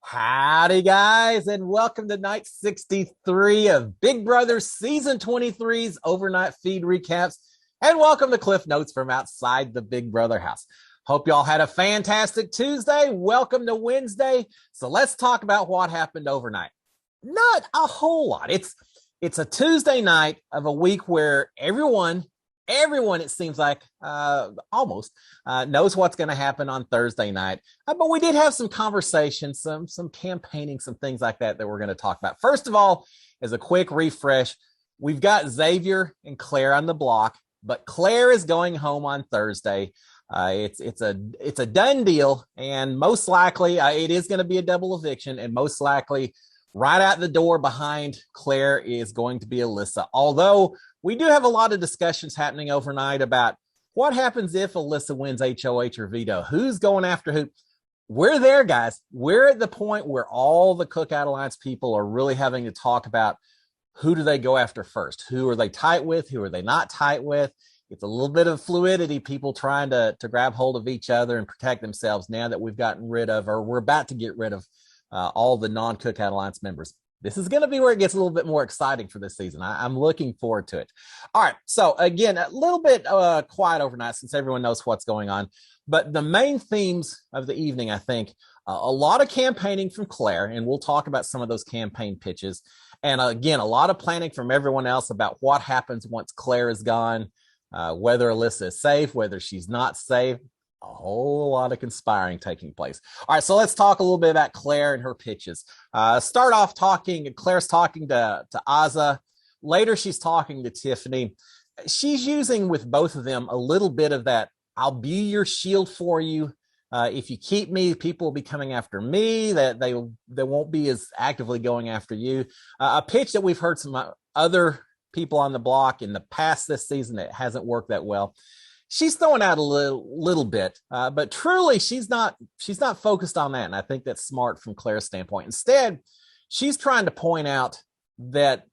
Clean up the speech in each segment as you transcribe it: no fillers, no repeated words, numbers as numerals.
Howdy, guys, and welcome to night 63 of Big Brother Season 23's overnight feed recaps. And welcome to Cliff Notes from outside the Big Brother house. Hope y'all had a fantastic Tuesday. Welcome to Wednesday. So let's talk about what happened overnight. Not a whole lot. It's a Tuesday night of a week where everyone it seems like almost knows what's going to happen on Thursday night. But we did have some conversations, some campaigning, some things like that we're going to talk about. First of all, as a quick refresh, we've got Xavier and Claire on the block, but Claire is going home on Thursday. It's a done deal, and most likely it is going to be a double eviction, and most likely right out the door behind Claire is going to be Alyssa. Although we do have a lot of discussions happening overnight about what happens if Alyssa wins HOH or veto. Who's going after who? We're there, guys. We're at the point where all the Cookout Alliance people are really having to talk about who do they go after first? Who are they tight with? Who are they not tight with? It's a little bit of fluidity, people trying to grab hold of each other and protect themselves now that we've gotten rid of, or we're about to get rid of all the non-Cookout Alliance members. This is going to be where it gets a little bit more exciting for this season. I'm looking forward to it. All right. So again, a little bit quiet overnight since everyone knows what's going on. But the main themes of the evening, I think, a lot of campaigning from Claire, and we'll talk about some of those campaign pitches. And again, a lot of planning from everyone else about what happens once Claire is gone, whether Alyssa is safe, whether she's not safe. A whole lot of conspiring taking place. All right, so let's talk a little bit about Claire and her pitches. Start off talking, Claire's talking to Azah. Later, she's talking to Tiffany. She's using with both of them a little bit of that, I'll be your shield for you. If you keep me, people will be coming after me, that they won't be as actively going after you. A pitch that we've heard some other people on the block in the past this season that hasn't worked that well. She's throwing out a little bit, but truly she's not focused on that. And I think that's smart from Claire's standpoint. Instead, she's trying to point out that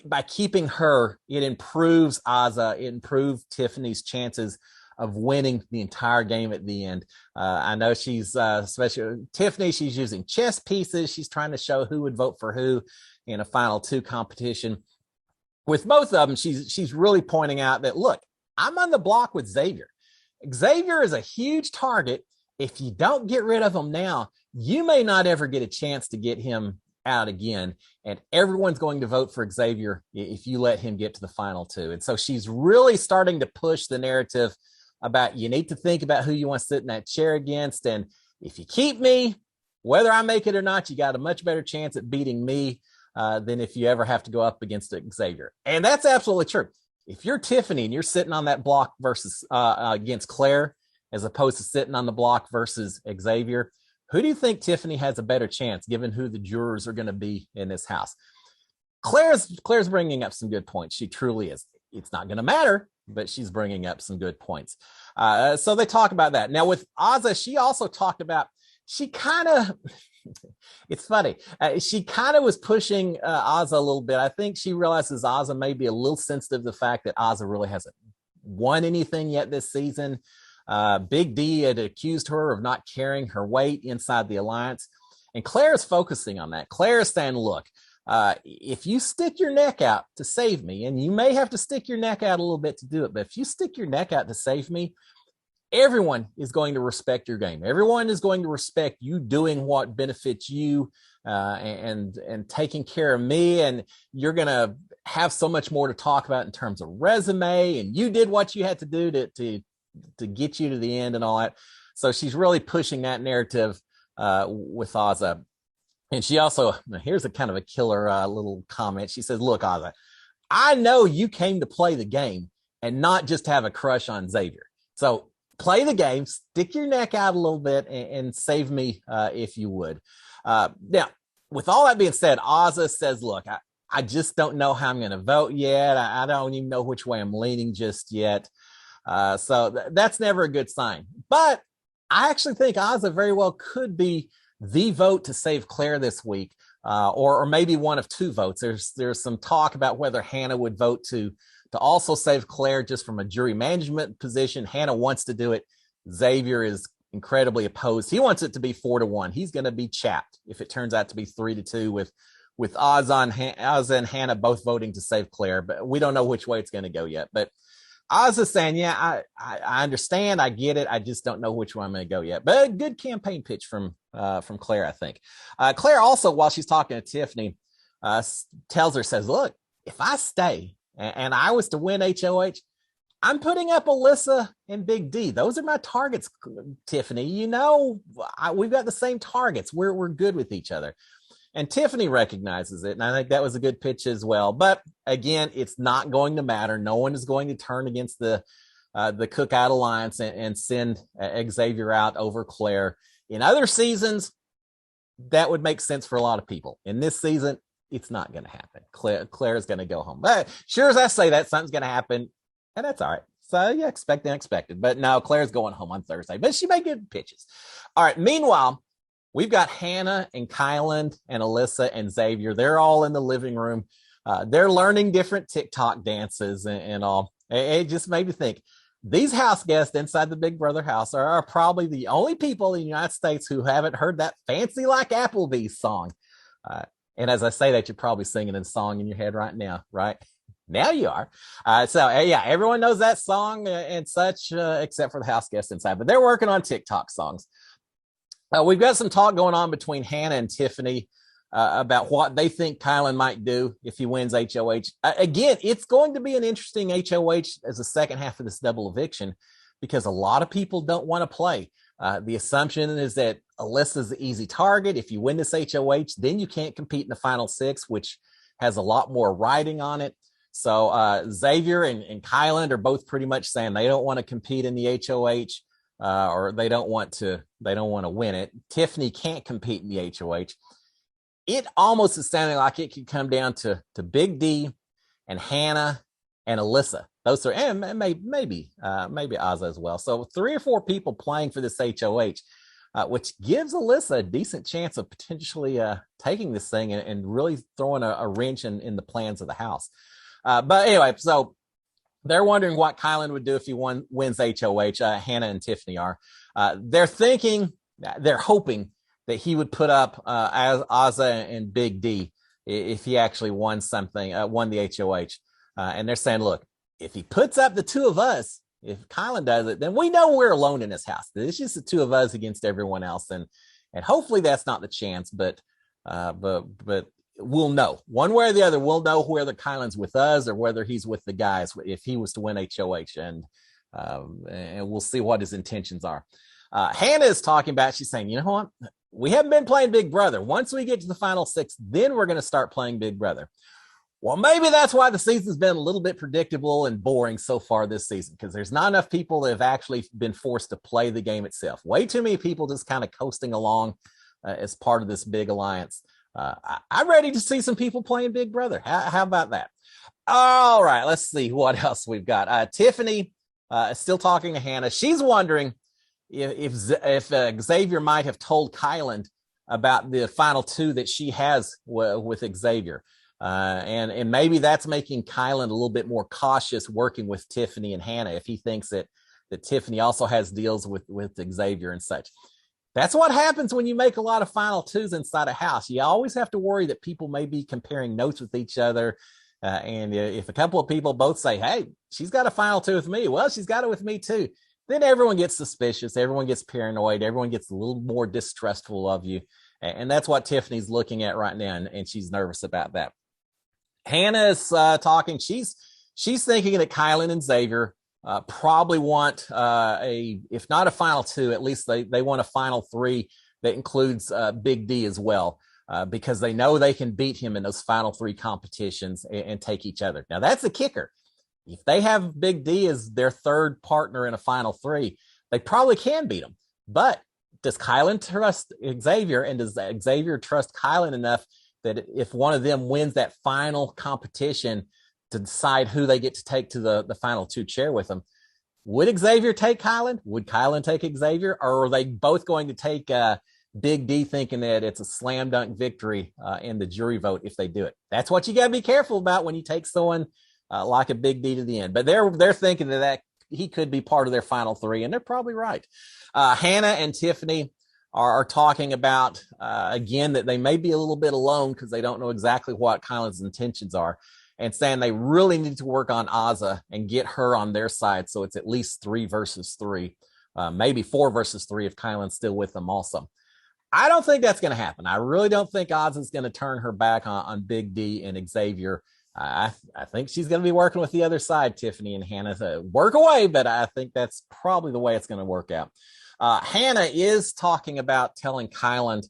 by keeping her, it improves Azah, it improves Tiffany's chances of winning the entire game at the end. I know she's, especially Tiffany, she's using chess pieces. She's trying to show who would vote for who in a final two competition. With both of them, she's really pointing out that, look, I'm on the block with Xavier. Xavier is a huge target. If you don't get rid of him now, you may not ever get a chance to get him out again. And everyone's going to vote for Xavier if you let him get to the final two. And so she's really starting to push the narrative about you need to think about who you want to sit in that chair against. And if you keep me, whether I make it or not, you got a much better chance at beating me than if you ever have to go up against Xavier. And that's absolutely true. If you're Tiffany and you're sitting on that block versus against Claire, as opposed to sitting on the block versus Xavier, who do you think Tiffany has a better chance, given who the jurors are going to be in this house? Claire's bringing up some good points. She truly is. It's not going to matter, but she's bringing up some good points. So they talk about that. Now with Azah, she also talked about, she kind of, it's funny. She kind of was pushing Azah a little bit. I think she realizes Azah may be a little sensitive to the fact that Azah really hasn't won anything yet this season. Big D had accused her of not carrying her weight inside the alliance. And Claire is focusing on that. Claire is saying, look, if you stick your neck out to save me, and you may have to stick your neck out a little bit to do it, but if you stick your neck out to save me, everyone is going to respect your game. Everyone is going to respect you doing what benefits you and taking care of me. And you're going to have so much more to talk about in terms of resume. And you did what you had to do to get you to the end and all that. So she's really pushing that narrative with Azah. And she also, here's a kind of a killer little comment. She says, look, Azah, I know you came to play the game and not just have a crush on Xavier. So play the game, stick your neck out a little bit, and save me if you would. Now, with all that being said, Azah says, look, I just don't know how I'm going to vote yet. I don't even know which way I'm leaning just yet. So that's never a good sign. But I actually think Azah very well could be the vote to save Claire this week, or maybe one of two votes. There's some talk about whether Hannah would vote to also save Claire just from a jury management position. Hannah wants to do it. Xavier is incredibly opposed. He wants it to be 4-1. He's going to be chapped if it turns out to be 3-2 with Oz and Hannah both voting to save Claire. But we don't know which way it's going to go yet. But Oz is saying, yeah, I understand. I get it. I just don't know which way I'm going to go yet. But a good campaign pitch from Claire, I think. Claire also, while she's talking to Tiffany, says, look, if I stay and I was to win HOH, I'm putting up Alyssa and Big D. Those are my targets, Tiffany. You know, we've got the same targets. We're good with each other. And Tiffany recognizes it, and I think that was a good pitch as well. But again, it's not going to matter. No one is going to turn against the Cookout Alliance and send Xavier out over Claire. In other seasons, that would make sense for a lot of people. In this season, it's not going to happen. Claire is going to go home. But sure as I say that, something's going to happen, and that's all right. So yeah, expect the unexpected. But no, Claire's going home on Thursday. But she made good pitches. All right. Meanwhile, we've got Hannah and Kyland and Alyssa and Xavier. They're all in the living room. They're learning different TikTok dances and all. It just made me think, these house guests inside the Big Brother house are probably the only people in the United States who haven't heard that Fancy Like Applebee's song. And as I say that, you're probably singing a song in your head right now, right? Now you are. Yeah, everyone knows that song and such, except for the house guests inside. But they're working on TikTok songs. We've got some talk going on between Hannah and Tiffany about what they think Kyland might do if he wins HOH. Again, it's going to be an interesting HOH as the second half of this double eviction, because a lot of people don't want to play. The assumption is that Alyssa's the easy target. If you win this HOH, then you can't compete in the final six, which has a lot more riding on it. So Xavier and Kyland are both pretty much saying they don't want to compete in the HOH. Or they don't want to win it. Tiffany can't compete in the HOH. It almost is sounding like it could come down to Big D and Hannah and Alyssa. Those are, and maybe Azza as well. So 3 or 4 people playing for this HOH, which gives Alyssa a decent chance of potentially taking this thing and really throwing a wrench in the plans of the house. But anyway, so they're wondering what Kyland would do if he wins HOH. Hannah and Tiffany are. They're hoping that he would put up Azza and Big D if he actually won the HOH. And they're saying, look, if he puts up the two of us, if Kyland does it, then we know we're alone in this house. It's just the two of us against everyone else. And hopefully that's not the chance, but we'll know one way or the other. We'll know whether Kyland's with us or whether he's with the guys if he was to win HOH, and we'll see what his intentions are. Hannah is talking about, she's saying, you know what? We haven't been playing Big Brother. Once we get to the final 6, then we're going to start playing Big Brother. Well, maybe that's why the season's been a little bit predictable and boring so far this season, because there's not enough people that have actually been forced to play the game itself. Way too many people just kind of coasting along as part of this big alliance. I'm ready to see some people playing Big Brother. How about that? All right, let's see what else we've got. Tiffany is still talking to Hannah. She's wondering if Xavier might have told Kyland about the final 2 that she has with Xavier. And maybe that's making Kyland a little bit more cautious working with Tiffany and Hannah if he thinks that Tiffany also has deals with Xavier and such. That's what happens when you make a lot of final 2s inside a house. You always have to worry that people may be comparing notes with each other. And if a couple of people both say, hey, she's got a final 2 with me, well, she's got it with me too, then everyone gets suspicious. Everyone gets paranoid. Everyone gets a little more distrustful of you. And that's what Tiffany's looking at right now. And she's nervous about that. Hannah is talking. She's thinking that Kyland and Xavier probably want if not a final 2, at least they want a final 3 that includes Big D as well, because they know they can beat him in those final 3 competitions and take each other. Now that's the kicker. If they have Big D as their third partner in a final 3, they probably can beat him. But does Kyland trust Xavier, and does Xavier trust Kyland enough that if one of them wins that final competition to decide who they get to take to the final 2 chair with them? Would Xavier take Kyland? Would Kyland take Xavier? Or are they both going to take Big D, thinking that it's a slam dunk victory in the jury vote if they do it? That's what you got to be careful about when you take someone like a Big D to the end. But they're thinking that he could be part of their final three, and they're probably right. Hannah and Tiffany are talking about, again, that they may be a little bit alone because they don't know exactly what Kylan's intentions are, and saying they really need to work on Azah and get her on their side. So it's at least 3 versus 3, maybe 4 versus 3 if Kylan's still with them also. I don't think that's going to happen. I really don't think Azah's going to turn her back on Big D and Xavier. I think she's going to be working with the other side, Tiffany and Hannah. Work away, but I think that's probably the way it's going to work out. Hannah is talking about telling Kylan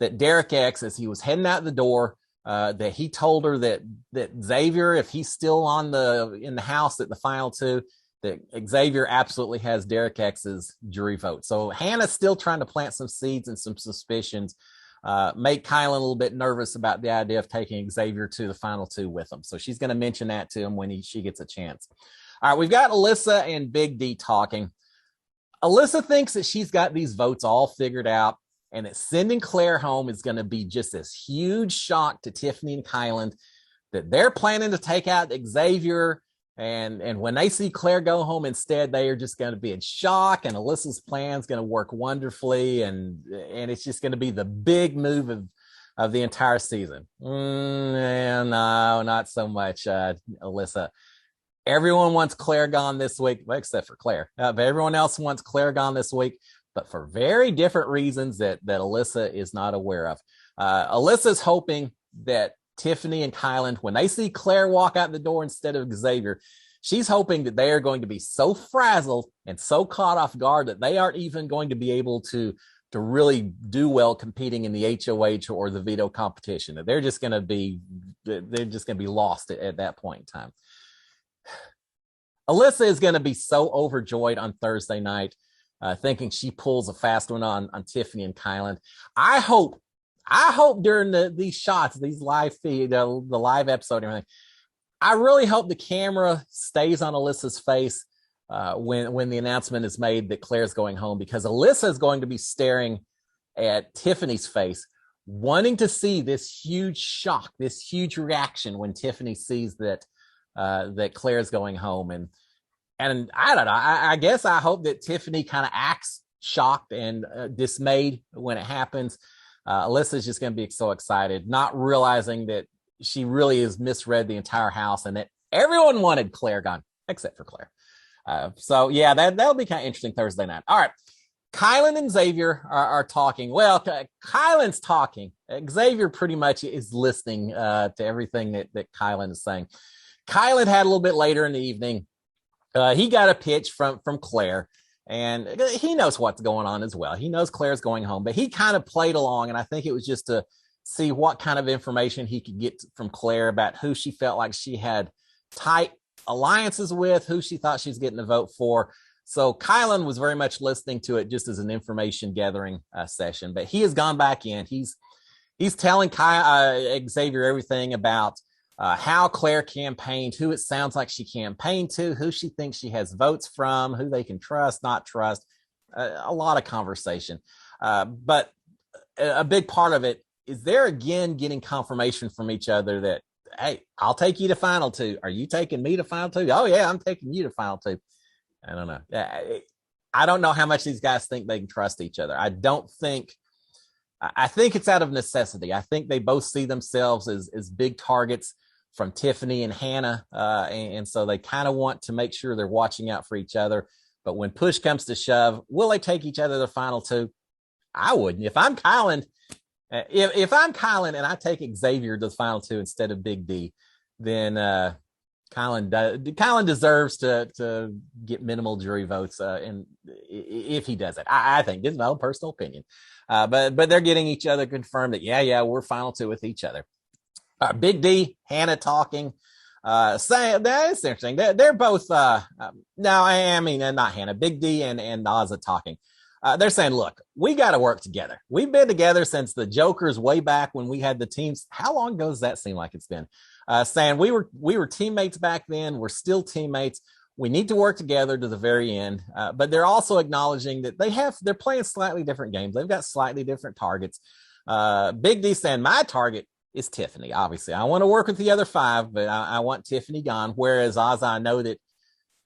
that Derek X, as he was heading out the door, that he told her that Xavier, if he's still in the house at the final 2, that Xavier absolutely has Derek X's jury vote. So Hannah's still trying to plant some seeds and some suspicions, make Kylan a little bit nervous about the idea of taking Xavier to the final 2 with him. So she's going to mention that to him when she gets a chance. All right, we've got Alyssa and Big D talking. Alyssa thinks that she's got these votes all figured out, and that sending Claire home is going to be just this huge shock to Tiffany and Kylan, that they're planning to take out Xavier. And when they see Claire go home instead, they are just going to be in shock, and Alyssa's plan is going to work wonderfully. And it's just going to be the big move of the entire season. No, not so much, Alyssa. Everyone wants Claire gone this week, well, except for Claire. But everyone else wants Claire gone this week, but for very different reasons that Alyssa is not aware of. Alyssa's hoping that Tiffany and Kylan, when they see Claire walk out the door instead of Xavier, she's hoping that they are going to be so frazzled and so caught off guard that they aren't even going to be able to really do well competing in the HOH or the veto competition. That they're just going to be lost at that point in time. Alyssa is going to be so overjoyed on Thursday night, thinking she pulls a fast one on Tiffany and Kylan. I hope during these shots, these live feed, the live episode and everything, I really hope the camera stays on Alyssa's face when the announcement is made that Claire's going home, because Alyssa is going to be staring at Tiffany's face, wanting to see this huge shock, this huge reaction when Tiffany sees that Claire's going home. And I don't know, I guess I hope that Tiffany kind of acts shocked and dismayed when it happens. Alyssa's just going to be so excited, not realizing that she really has misread the entire house and that everyone wanted Claire gone except for Claire. So yeah, that'll be kind of interesting Thursday night. All right. Kylan and Xavier are talking. Well, Kylan's talking. Xavier pretty much is listening to everything that Kylan is saying. Kylan had a little bit later in the evening. He got a pitch from Claire, and he knows what's going on as well. He knows Claire's going home, but he kind of played along, and I think it was just to see what kind of information he could get from Claire about who she felt like she had tight alliances with, who she thought she was getting a vote for. So Kylan was very much listening to it just as an information gathering session, but he has gone back in. He's telling Xavier everything about how Claire campaigned, who it sounds like she campaigned to, who she thinks she has votes from, who they can trust, not trust, a lot of conversation. But a big part of it is they're again getting confirmation from each other that, hey, I'll take you to final 2. Are you taking me to final 2? Oh yeah, I'm taking you to final 2. I don't know. I don't know how much these guys think they can trust each other. I think it's out of necessity. I think they both see themselves as big targets from Tiffany and Hannah. And so they kind of want to make sure they're watching out for each other. But when push comes to shove, will they take each other to the final 2? I wouldn't. If I'm Kylan, and I take Xavier to the final 2 instead of Big D, then Kylan deserves to get minimal jury votes. And if he does it, I think this is my own personal opinion. But they're getting each other confirmed that yeah, we're final 2 with each other. Big D, Hannah talking, saying that's interesting. They're both not Hannah, Big D and Azah talking. They're saying, look, we got to work together. We've been together since the Jokers way back when we had the teams. How long ago does that seem like it's been? Saying we were teammates back then. We're still teammates. We need to work together to the very end. But they're also acknowledging that they're playing slightly different games. They've got slightly different targets. Big D saying my target is Tiffany. Obviously, I want to work with the other 5, but I want Tiffany gone. Whereas Azah, I know that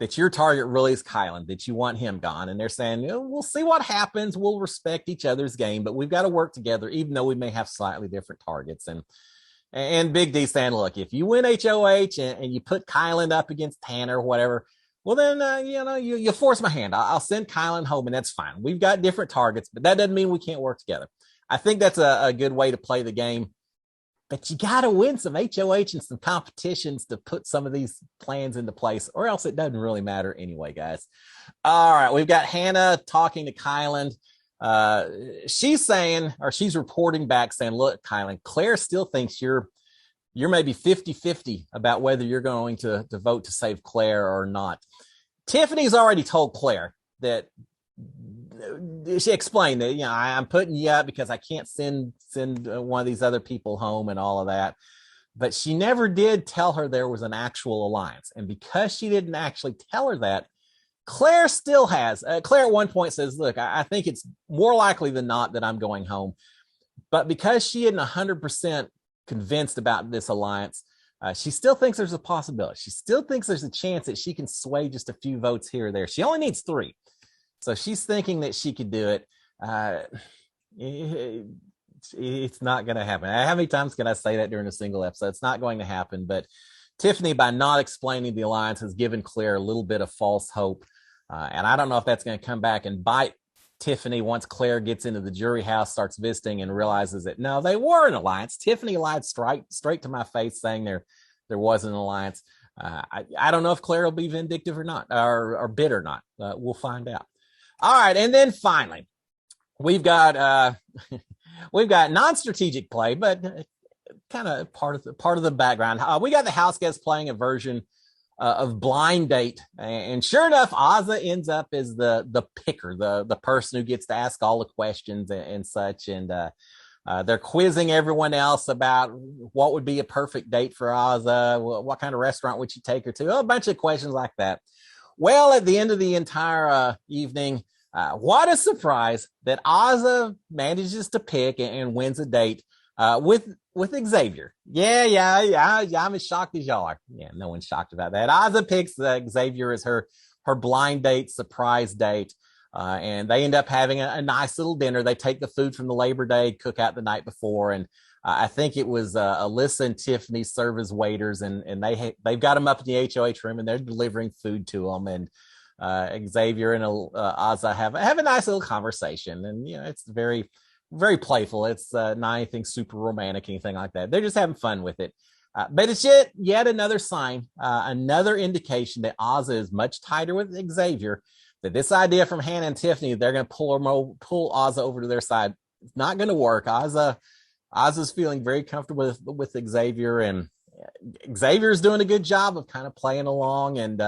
that your target really is Kylan, that you want him gone. And they're saying, we'll see what happens. We'll respect each other's game, but we've got to work together, even though we may have slightly different targets. And Big D saying, look, if you win HOH and you put Kylan up against Tanner or whatever, well, then, you force my hand. I'll send Kylan home, and that's fine. We've got different targets, but that doesn't mean we can't work together. I think that's a good way to play the game. But you got to win some HOH and some competitions to put some of these plans into place, or else it doesn't really matter anyway, guys. All right, we've got Hannah talking to Kylan. She's saying, or she's reporting back saying, look, Kylan, Claire still thinks you're maybe 50-50 about whether you're going to vote to save Claire or not. Tiffany's already told Claire that she explained that, I'm putting you up because I can't send one of these other people home and all of that. But she never did tell her there was an actual alliance. And because she didn't actually tell her that, Claire still has. Claire at one point says, look, I think it's more likely than not that I'm going home. But because she isn't 100% convinced about this alliance, she still thinks there's a possibility. She still thinks there's a chance that she can sway just a few votes here or there. She only needs 3. So she's thinking that she could do it. It's not going to happen. How many times can I say that during a single episode? It's not going to happen. But Tiffany, by not explaining the alliance, has given Claire a little bit of false hope. And I don't know if that's going to come back and bite Tiffany once Claire gets into the jury house, starts visiting, and realizes that, no, they were an alliance. Tiffany lied straight to my face saying there wasn't an alliance. I don't know if Claire will be vindictive or not, or bitter or not. We'll find out. All right, and then finally, we've got non-strategic play, but kind of part of the background. We got the house guests playing a version of blind date, and sure enough, Ozza ends up as the picker, the person who gets to ask all the questions and such. And they're quizzing everyone else about what would be a perfect date for Ozza. What kind of restaurant would you take her to? A bunch of questions like that. Well, at the end of the entire evening, what a surprise that Ozza manages to pick and wins a date with Xavier. Yeah, I'm as shocked as y'all are. Yeah, no one's shocked about that. Ozza picks Xavier as her blind date, surprise date, and they end up having a nice little dinner. They take the food from the Labor Day cookout the night before, and I think it was Alyssa and Tiffany serve as waiters, and they've got them up in the HOH room, and they're delivering food to them. And Xavier and Ozza have a nice little conversation, and it's very, very playful. It's not anything super romantic, anything like that. They're just having fun with it. But it's yet another sign, another indication that Ozza is much tighter with Xavier. That this idea from Hannah and Tiffany, they're going to pull Ozza over to their side. It's not going to work. Ozza's feeling very comfortable with Xavier, and Xavier's doing a good job of kind of playing along and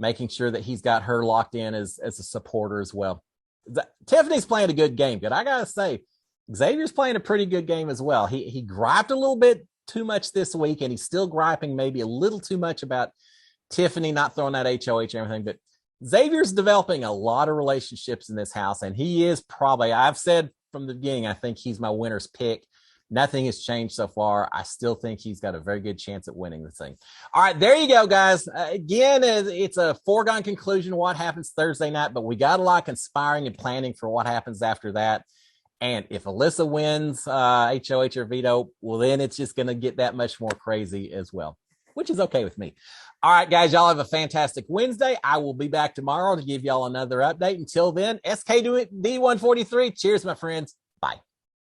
making sure that he's got her locked in as a supporter as well. Tiffany's playing a good game, but I gotta say, Xavier's playing a pretty good game as well. He griped a little bit too much this week, and he's still griping maybe a little too much about Tiffany not throwing that HOH and everything. But Xavier's developing a lot of relationships in this house, and he is probably, I've said from the beginning, I think he's my winner's pick. Nothing has changed so far. I still think he's got a very good chance at winning the thing. All right, there you go, guys. Again, it's a foregone conclusion what happens Thursday night, but we got a lot conspiring and planning for what happens after that. And if Alyssa wins HOH or veto, well, then it's just going to get that much more crazy as well, which is okay with me. All right, guys, y'all have a fantastic Wednesday. I will be back tomorrow to give y'all another update. Until then, SKD143. Cheers, my friends.